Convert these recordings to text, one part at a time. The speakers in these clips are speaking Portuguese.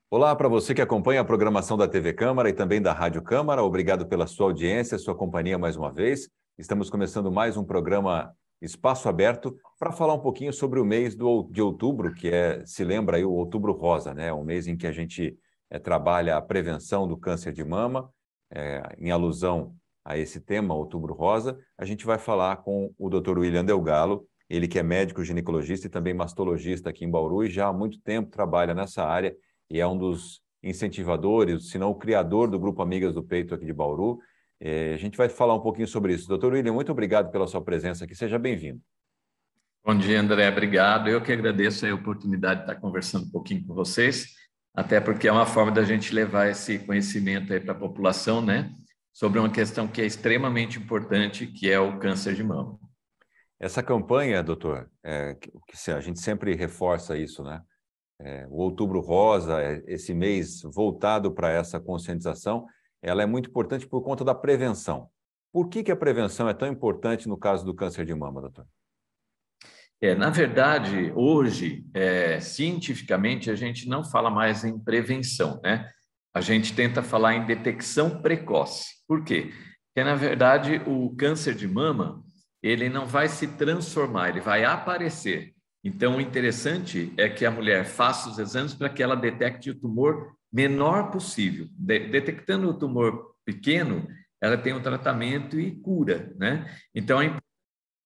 Olá para você que acompanha a programação da TV Câmara e também da Rádio Câmara. Obrigado pela sua audiência, sua companhia mais uma vez. Estamos começando mais um programa Espaço Aberto para falar um pouquinho sobre o mês de outubro, que se lembra aí o Outubro Rosa, né? Um mês em que a gente trabalha a prevenção do câncer de mama, em alusão a esse tema, Outubro Rosa. A gente vai falar com o Dr. William Delgado, ele que é médico ginecologista e também mastologista aqui em Bauru e já há muito tempo trabalha nessa área e é um dos incentivadores, se não o criador do Grupo Amigas do Peito aqui de Bauru. A gente vai falar um pouquinho sobre isso. Doutor William, muito obrigado pela sua presença aqui, seja bem-vindo. Bom dia, André, obrigado. Eu que agradeço a oportunidade de estar conversando um pouquinho com vocês, até porque é uma forma da gente levar esse conhecimento aí para a população, né, sobre uma questão que é extremamente importante, que é o câncer de mama. Essa campanha, doutor, a gente sempre reforça isso, né? O Outubro Rosa, esse mês voltado para essa conscientização, ela é muito importante por conta da prevenção. Por que a prevenção é tão importante no caso do câncer de mama, doutor? Na verdade, hoje, cientificamente, a gente não fala mais em prevenção, né? A gente tenta falar em detecção precoce. Por quê? Porque, na verdade, o câncer de mama, ele não vai se transformar, ele vai aparecer. Então, o interessante é que a mulher faça os exames para que ela detecte o tumor menor possível. Detectando o tumor pequeno, ela tem um tratamento e cura, né? Então,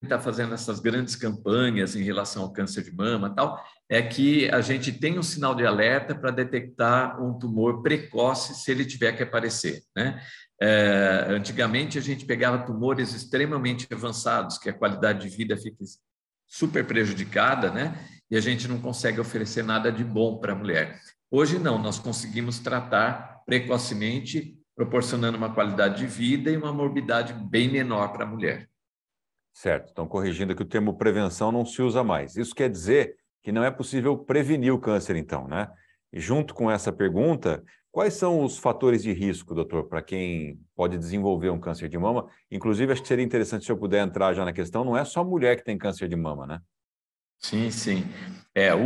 está fazendo essas grandes campanhas em relação ao câncer de mama tal, é que a gente tem um sinal de alerta para detectar um tumor precoce se ele tiver que aparecer, né? Antigamente a gente pegava tumores extremamente avançados, que a qualidade de vida fica super prejudicada, né? E a gente não consegue oferecer nada de bom para a mulher. Hoje não, nós conseguimos tratar precocemente, proporcionando uma qualidade de vida e uma morbidade bem menor para a mulher. Certo, estão corrigindo que o termo prevenção não se usa mais. Isso quer dizer que não é possível prevenir o câncer, então, né? E junto com essa pergunta, quais são os fatores de risco, doutor, para quem pode desenvolver um câncer de mama? Inclusive, acho que seria interessante se eu puder entrar já na questão, não é só mulher que tem câncer de mama, né? Sim, sim.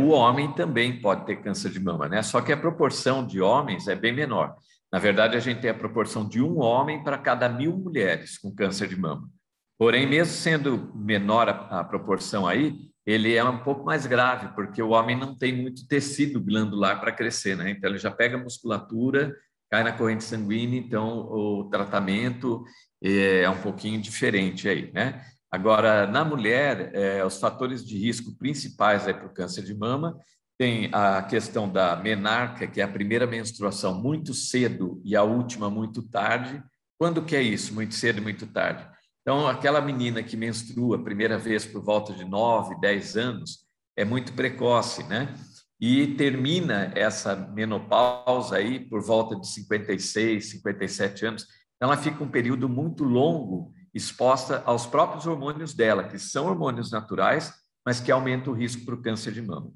O homem também pode ter câncer de mama, né? Só que a proporção de homens é bem menor. Na verdade, a gente tem a proporção de um homem para cada 1.000 mulheres com câncer de mama. Porém, mesmo sendo menor a proporção aí, ele é um pouco mais grave, porque o homem não tem muito tecido glandular para crescer, né? Então, ele já pega a musculatura, cai na corrente sanguínea, então o tratamento é um pouquinho diferente aí, né? Agora, na mulher, os fatores de risco principais para o câncer de mama tem a questão da menarca, que é a primeira menstruação muito cedo e a última muito tarde. Quando que é isso? Muito cedo e muito tarde. Então, aquela menina que menstrua a primeira vez por volta de 9, 10 anos é muito precoce, né? E termina essa menopausa aí por volta de 56, 57 anos. Então, ela fica um período muito longo exposta aos próprios hormônios dela, que são hormônios naturais, mas que aumentam o risco para o câncer de mama.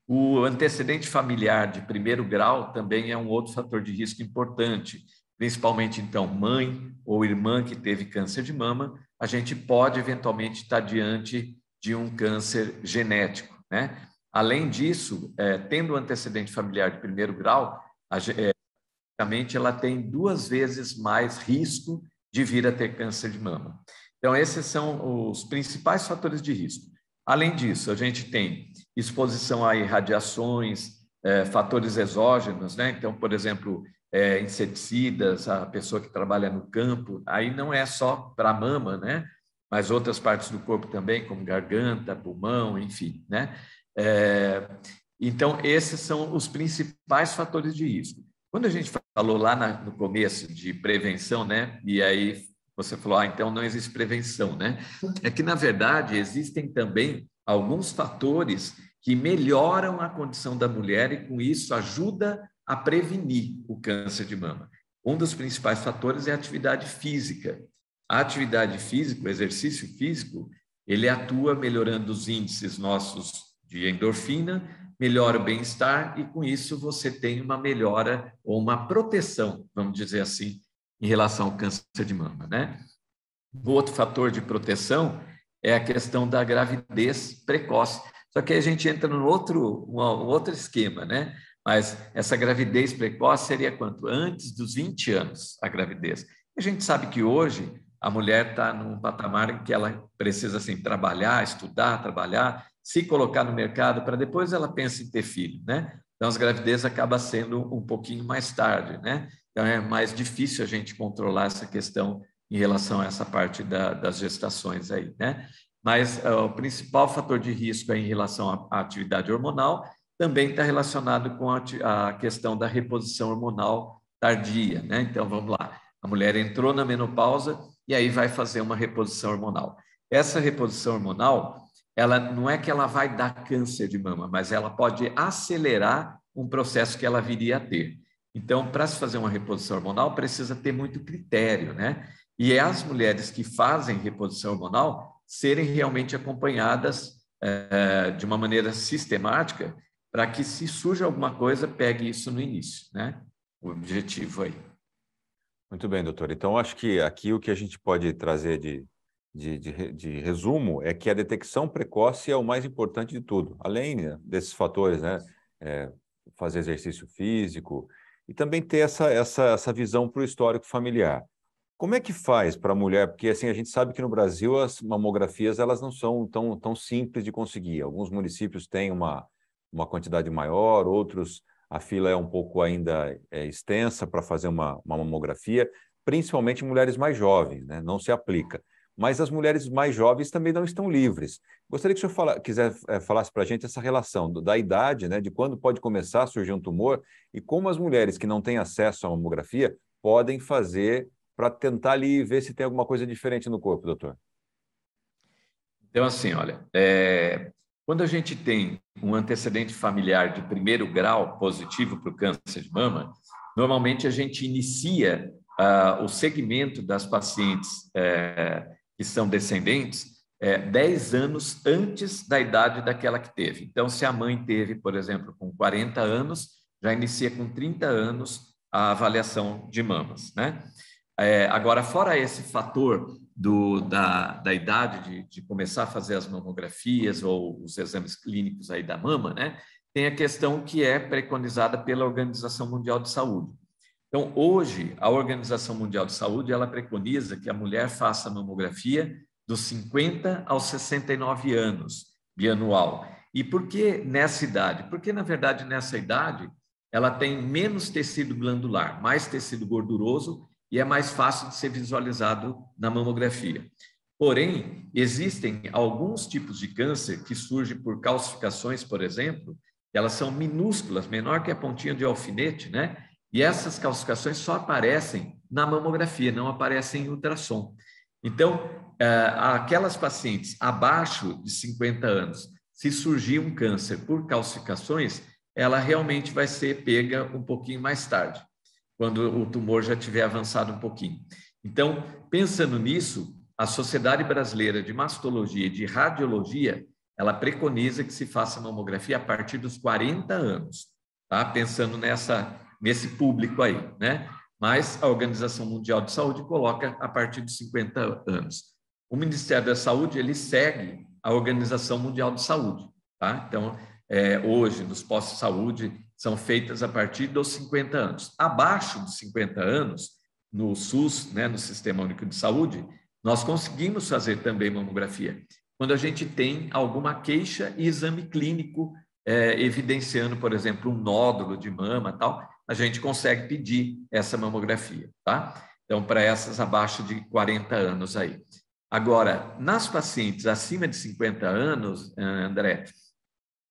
O antecedente familiar de primeiro grau também é um outro fator de risco importante, principalmente, então, mãe ou irmã que teve câncer de mama, a gente pode eventualmente estar diante de um câncer genético, né? Além disso, tendo um antecedente familiar de primeiro grau, ela tem 2 vezes mais risco de vir a ter câncer de mama. Então, esses são os principais fatores de risco. Além disso, a gente tem exposição a radiações, fatores exógenos, né? Então, por exemplo, inseticidas, a pessoa que trabalha no campo, aí não é só para a mama, né? Mas outras partes do corpo também, como garganta, pulmão, enfim, né? Então, esses são os principais fatores de risco. Quando a gente falou lá no começo de prevenção, né? E aí você falou, então não existe prevenção, né? É que, na verdade, existem também alguns fatores que melhoram a condição da mulher e, com isso, ajuda a prevenir o câncer de mama. Um dos principais fatores é a atividade física. A atividade física, o exercício físico, ele atua melhorando os índices nossos de endorfina, melhora o bem-estar e, com isso, você tem uma melhora ou uma proteção, vamos dizer assim, em relação ao câncer de mama, né? O outro fator de proteção é a questão da gravidez precoce. Só que aí a gente entra num outro esquema, né? Mas essa gravidez precoce seria quanto? Antes dos 20 anos, a gravidez. A gente sabe que hoje a mulher está num patamar em que ela precisa assim, trabalhar, estudar, trabalhar, se colocar no mercado para depois ela pensa em ter filho, né? Então, as gravidez acaba sendo um pouquinho mais tarde, né? Então, é mais difícil a gente controlar essa questão em relação a essa parte das gestações aí, né? Mas o principal fator de risco é em relação à atividade hormonal, também está relacionado com a questão da reposição hormonal tardia, né? Então, vamos lá. A mulher entrou na menopausa e aí vai fazer uma reposição hormonal. Essa reposição hormonal, ela não é que ela vai dar câncer de mama, mas ela pode acelerar um processo que ela viria a ter. Então, para se fazer uma reposição hormonal, precisa ter muito critério, né? E é as mulheres que fazem reposição hormonal serem realmente acompanhadas de uma maneira sistemática, para que, se surge alguma coisa, pegue isso no início, né? O objetivo aí. Muito bem, doutor. Então, acho que aqui o que a gente pode trazer de resumo é que a detecção precoce é o mais importante de tudo, além, né, desses fatores, né? Fazer exercício físico e também ter essa visão para o histórico familiar. Como é que faz para a mulher? Porque assim, a gente sabe que no Brasil as mamografias elas não são tão simples de conseguir. Alguns municípios têm uma quantidade maior, outros a fila é um pouco ainda extensa para fazer uma mamografia, principalmente mulheres mais jovens, né? Não se aplica. Mas as mulheres mais jovens também não estão livres. Gostaria que o senhor falasse para a gente essa relação da idade, né? De quando pode começar a surgir um tumor e como as mulheres que não têm acesso à mamografia podem fazer para tentar ali ver se tem alguma coisa diferente no corpo, doutor. Então, assim, olha, quando a gente tem um antecedente familiar de primeiro grau positivo para o câncer de mama, normalmente a gente inicia o segmento das pacientes que são descendentes 10 anos antes da idade daquela que teve. Então, se a mãe teve, por exemplo, com 40 anos, já inicia com 30 anos a avaliação de mamas, né? Agora, fora esse fator da idade de começar a fazer as mamografias ou os exames clínicos aí da mama, né? Tem a questão que é preconizada pela Organização Mundial de Saúde. Então, hoje, a Organização Mundial de Saúde, ela preconiza que a mulher faça a mamografia dos 50 aos 69 anos, bianual. E por que nessa idade? Porque, na verdade, nessa idade, ela tem menos tecido glandular, mais tecido gorduroso, e é mais fácil de ser visualizado na mamografia. Porém, existem alguns tipos de câncer que surgem por calcificações, por exemplo, elas são minúsculas, menor que a pontinha de alfinete, né? E essas calcificações só aparecem na mamografia, não aparecem em ultrassom. Então, aquelas pacientes abaixo de 50 anos, se surgir um câncer por calcificações, ela realmente vai ser pega um pouquinho mais tarde, quando o tumor já tiver avançado um pouquinho. Então, pensando nisso, a Sociedade Brasileira de Mastologia e de Radiologia, ela preconiza que se faça mamografia a partir dos 40 anos, tá? Pensando nesse público aí, né? Mas a Organização Mundial de Saúde coloca a partir de 50 anos. O Ministério da Saúde, ele segue a Organização Mundial de Saúde, tá? Então, hoje, nos postos de saúde, são feitas a partir dos 50 anos. Abaixo dos 50 anos, no SUS, né, no Sistema Único de Saúde, nós conseguimos fazer também mamografia. Quando a gente tem alguma queixa e exame clínico evidenciando, por exemplo, um nódulo de mama, tal, a gente consegue pedir essa mamografia, tá? Então, para essas abaixo de 40 anos aí. Agora, nas pacientes acima de 50 anos, André,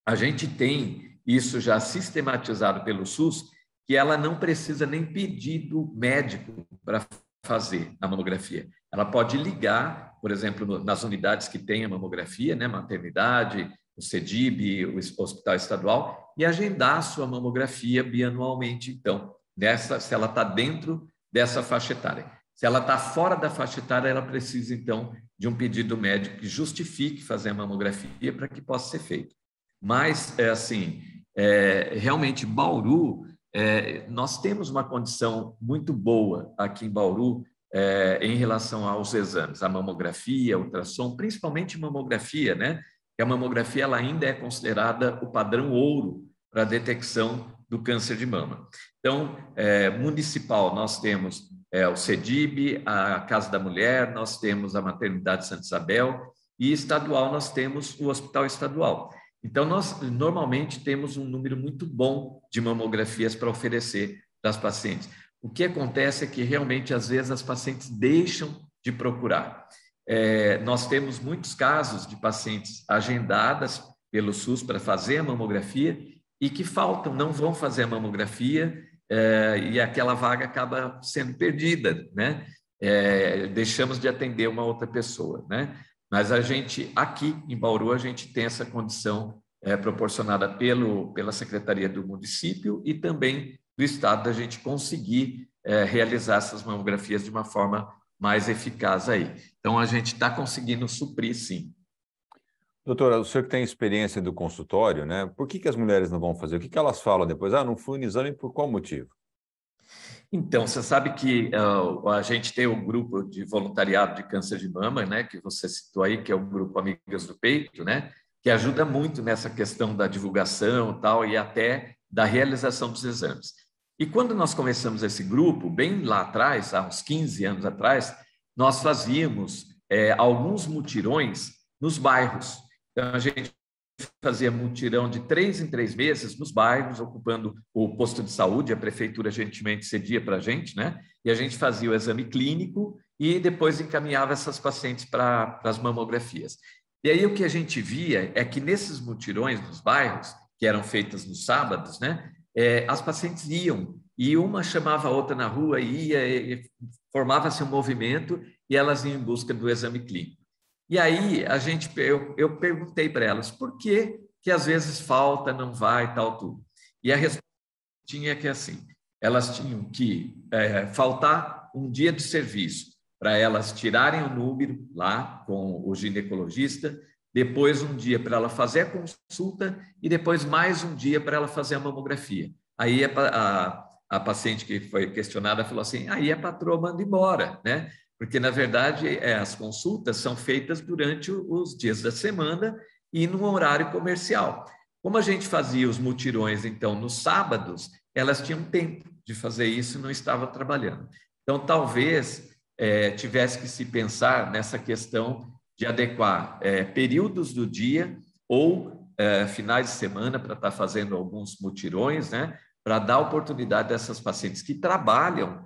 a gente tem isso já sistematizado pelo SUS, que ela não precisa nem pedido médico para fazer a mamografia. Ela pode ligar, por exemplo, nas unidades que tem a mamografia, né, maternidade, o CEDIB, o Hospital Estadual, e agendar a sua mamografia bianualmente, então, se ela está dentro dessa faixa etária. Se ela está fora da faixa etária, ela precisa, então, de um pedido médico que justifique fazer a mamografia para que possa ser feito. Mas, realmente, Bauru, nós temos uma condição muito boa aqui em Bauru em relação aos exames, a mamografia, a ultrassom, principalmente mamografia, né? Que a mamografia ela ainda é considerada o padrão ouro para a detecção do câncer de mama. Então, municipal, nós temos o CEDIB, a Casa da Mulher, nós temos a Maternidade Santa Isabel, e estadual nós temos o Hospital Estadual. Então, nós normalmente temos um número muito bom de mamografias para oferecer para as pacientes. O que acontece é que realmente, às vezes, as pacientes deixam de procurar. Nós temos muitos casos de pacientes agendadas pelo SUS para fazer a mamografia e que faltam, não vão fazer a mamografia e aquela vaga acaba sendo perdida, né? Deixamos de atender uma outra pessoa, né? Mas a gente, aqui em Bauru, a gente tem essa condição proporcionada pela Secretaria do Município e também do Estado, da gente conseguir realizar essas mamografias de uma forma mais eficaz aí. Então, a gente está conseguindo suprir, sim. Doutora, o senhor que tem experiência do consultório, né? Por que as mulheres não vão fazer? O que elas falam depois? Não fui no exame por qual motivo? Então, você sabe que a gente tem o grupo de voluntariado de câncer de mama, né, que você citou aí, que é o grupo Amigas do Peito, né, que ajuda muito nessa questão da divulgação tal, e até da realização dos exames. E quando nós começamos esse grupo, bem lá atrás, há uns 15 anos atrás, nós fazíamos alguns mutirões nos bairros. Então, a gente fazia mutirão de 3 em 3 meses nos bairros, ocupando o posto de saúde, a prefeitura gentilmente cedia para a gente, né? E a gente fazia o exame clínico e depois encaminhava essas pacientes para as mamografias. E aí o que a gente via é que nesses mutirões nos bairros, que eram feitos nos sábados, né? As pacientes iam, e uma chamava a outra na rua, e formava-se um movimento, e elas iam em busca do exame clínico. E aí eu perguntei para elas por que às vezes falta, não vai, tal, tudo. E a resposta tinha que assim, elas tinham que faltar um dia de serviço para elas tirarem o número lá com o ginecologista, depois um dia para ela fazer a consulta e depois mais um dia para ela fazer a mamografia. Aí a paciente que foi questionada falou assim, aí a patroa manda embora, né? Porque, na verdade, as consultas são feitas durante os dias da semana e no horário comercial. Como a gente fazia os mutirões, então, nos sábados, elas tinham tempo de fazer isso e não estavam trabalhando. Então, talvez tivesse que se pensar nessa questão de adequar períodos do dia ou finais de semana para estar fazendo alguns mutirões, né, para dar oportunidade dessas pacientes que trabalham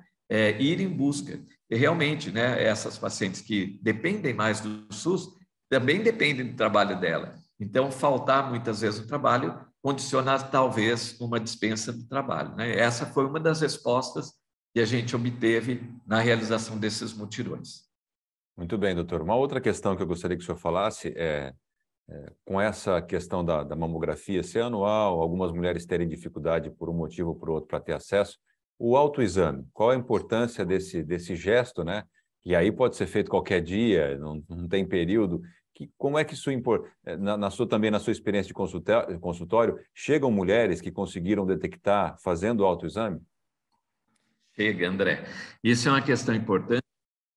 ir em busca. E realmente, né, essas pacientes que dependem mais do SUS também dependem do trabalho dela. Então, faltar muitas vezes o trabalho condiciona talvez uma dispensa do trabalho, né? Essa foi uma das respostas que a gente obteve na realização desses mutirões. Muito bem, doutor. Uma outra questão que eu gostaria que o senhor falasse com essa questão da mamografia ser anual, algumas mulheres terem dificuldade por um motivo ou por outro para ter acesso. O autoexame, qual a importância desse gesto, né? Que aí pode ser feito qualquer dia, não tem período. Como é que isso também na sua experiência de consultório, chegam mulheres que conseguiram detectar fazendo o autoexame? Chega, André. Isso é uma questão importante.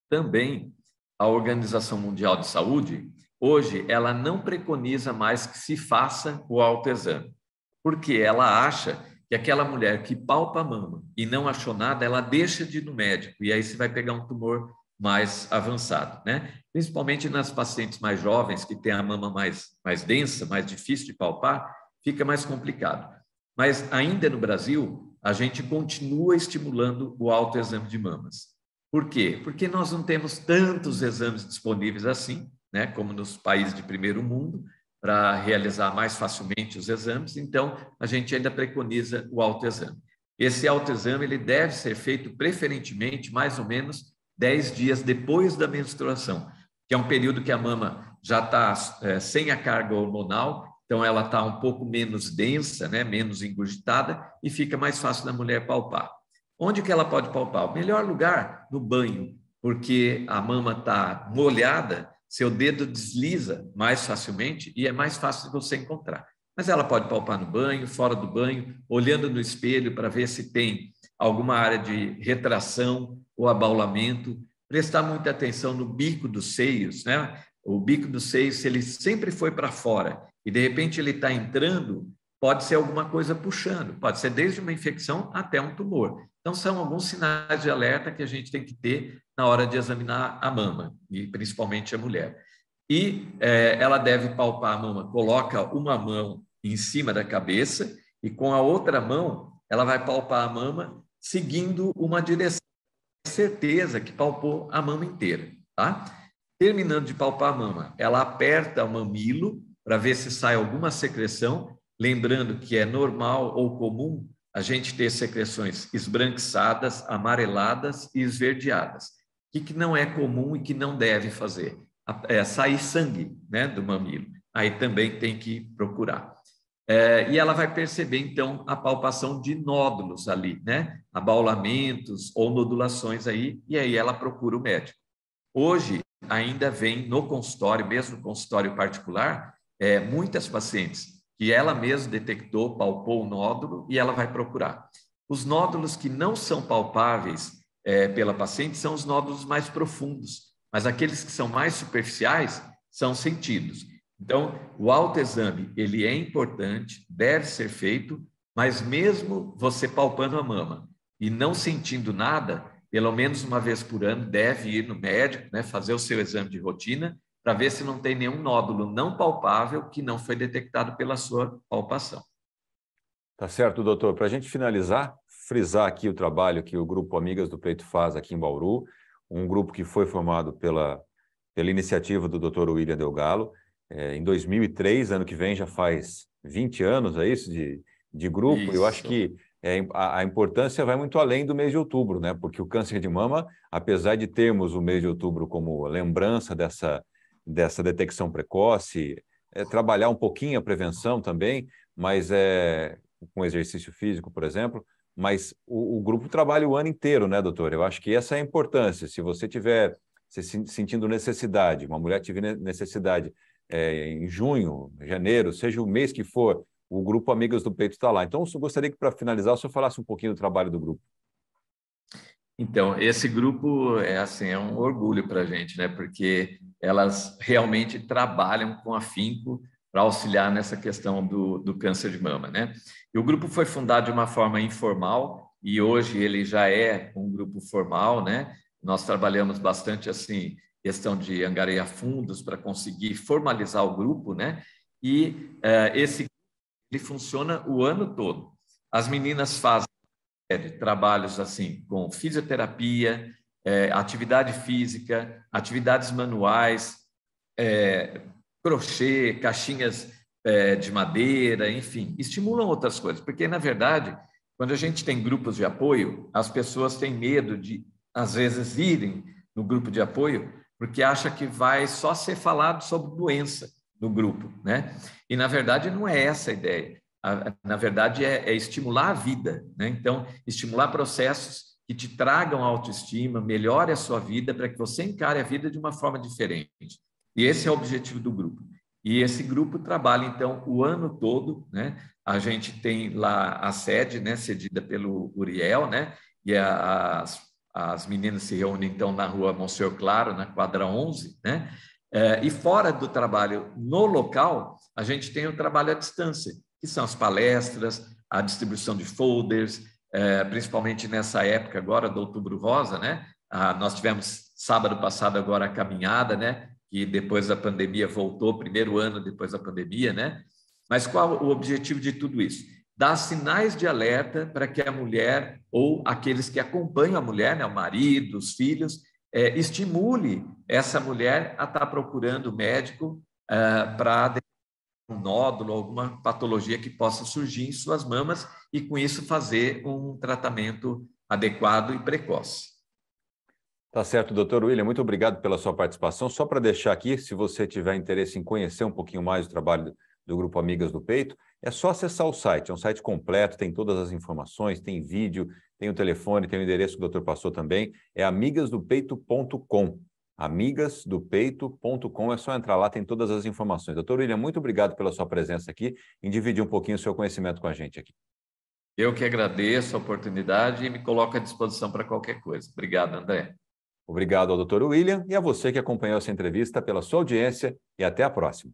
Também a Organização Mundial de Saúde, hoje, ela não preconiza mais que se faça o autoexame, porque ela acha que aquela mulher que palpa a mama e não achou nada, ela deixa de ir no médico, e aí você vai pegar um tumor mais avançado, né? Principalmente nas pacientes mais jovens, que têm a mama mais densa, mais difícil de palpar, fica mais complicado. Mas ainda no Brasil, a gente continua estimulando o autoexame de mamas. Por quê? Porque nós não temos tantos exames disponíveis assim, né, como nos países de primeiro mundo, para realizar mais facilmente os exames, então a gente ainda preconiza o autoexame. Esse autoexame ele deve ser feito preferentemente mais ou menos 10 dias depois da menstruação, que é um período que a mama já está sem a carga hormonal, então ela está um pouco menos densa, né, menos engurgitada, e fica mais fácil da mulher palpar. Onde que ela pode palpar? O melhor lugar, no banho, porque a mama está molhada, seu dedo desliza mais facilmente e é mais fácil de você encontrar. Mas ela pode palpar no banho, fora do banho, olhando no espelho para ver se tem alguma área de retração ou abaulamento, prestar muita atenção no bico dos seios, né? O bico dos seios, se ele sempre foi para fora e de repente ele está entrando pode ser alguma coisa puxando, pode ser desde uma infecção até um tumor. Então, são alguns sinais de alerta que a gente tem que ter na hora de examinar a mama, e principalmente a mulher. E ela deve palpar a mama, coloca uma mão em cima da cabeça e com a outra mão ela vai palpar a mama seguindo uma direção, certeza que palpou a mama inteira, tá? Terminando de palpar a mama, ela aperta o mamilo para ver se sai alguma secreção, lembrando que é normal ou comum a gente ter secreções esbranquiçadas, amareladas e esverdeadas. O que não é comum e que não deve fazer? Sair sangue, né, do mamilo. Aí também tem que procurar. E ela vai perceber, então, a palpação de nódulos ali, né? Abaulamentos ou nodulações aí, e aí ela procura o médico. Hoje, ainda vem no consultório, mesmo no consultório particular, muitas pacientes que ela mesma detectou, palpou o nódulo e ela vai procurar. Os nódulos que não são palpáveis pela paciente são os nódulos mais profundos, mas aqueles que são mais superficiais são sentidos. Então, o autoexame, ele é importante, deve ser feito, mas mesmo você palpando a mama e não sentindo nada, pelo menos uma vez por ano, deve ir no médico, né, fazer o seu exame de rotina, para ver se não tem nenhum nódulo não palpável que não foi detectado pela sua palpação. Tá certo, doutor. Para a gente finalizar, frisar aqui o trabalho que o Grupo Amigas do Peito faz aqui em Bauru, um grupo que foi formado pela iniciativa do Dr. William Delgado, em 2003, ano que vem já faz 20 anos, é isso, de grupo. Isso. Eu acho que a importância vai muito além do mês de outubro, né? Porque o câncer de mama, apesar de termos o mês de outubro como lembrança dessa detecção precoce, trabalhar um pouquinho a prevenção também, mas com exercício físico, por exemplo, mas o grupo trabalha o ano inteiro, né, doutor? Eu acho que essa é a importância. Se você tiver sentindo necessidade, uma mulher tiver necessidade em junho, janeiro, seja o mês que for, o Grupo Amigas do Peito está lá. Então, eu gostaria que, para finalizar, o senhor falasse um pouquinho do trabalho do grupo. Então, esse grupo é um orgulho para a gente, né? Porque elas realmente trabalham com afinco para auxiliar nessa questão do câncer de mama, né? E o grupo foi fundado de uma forma informal e hoje ele já é um grupo formal, né? Nós trabalhamos bastante assim, questão de angariar fundos para conseguir formalizar o grupo, né? E esse ele funciona o ano todo. As meninas fazem trabalhos assim com fisioterapia, atividade física, atividades manuais, crochê, caixinhas de madeira, enfim, estimulam outras coisas, porque na verdade, quando a gente tem grupos de apoio, as pessoas têm medo de às vezes irem no grupo de apoio, porque acha que vai só ser falado sobre doença no grupo, né? E na verdade não é essa a ideia. Na verdade, é estimular a vida, né? Então, estimular processos que te tragam autoestima, melhore a sua vida para que você encare a vida de uma forma diferente. E esse é o objetivo do grupo. E esse grupo trabalha, então, o ano todo, né? A gente tem lá a sede, né? Cedida pelo Uriel, né? E as meninas se reúnem, então, na rua Monsenhor Claro, na quadra 11, né? E fora do trabalho no local, a gente tem o trabalho à distância, que são as palestras, a distribuição de folders, principalmente nessa época agora do Outubro Rosa, né? Nós tivemos sábado passado agora a caminhada, né? Que depois da pandemia voltou, primeiro ano depois da pandemia, né? Mas qual o objetivo de tudo isso? Dar sinais de alerta para que a mulher ou aqueles que acompanham a mulher, né? O marido, os filhos, estimule essa mulher a estar procurando o médico para um nódulo, alguma patologia que possa surgir em suas mamas e, com isso, fazer um tratamento adequado e precoce. Tá certo, doutor William, muito obrigado pela sua participação. Só para deixar aqui, se você tiver interesse em conhecer um pouquinho mais do trabalho do Grupo Amigas do Peito, é só acessar o site. É um site completo, tem todas as informações, tem vídeo, tem o telefone, tem o endereço que o doutor passou também. É amigasdopeito.com. Amigasdopeito.com, é só entrar lá, tem todas as informações. Doutor William, muito obrigado pela sua presença aqui, em dividir um pouquinho o seu conhecimento com a gente aqui. Eu que agradeço a oportunidade e me coloco à disposição para qualquer coisa. Obrigado, André. Obrigado ao doutor William e a você que acompanhou essa entrevista pela sua audiência e até a próxima.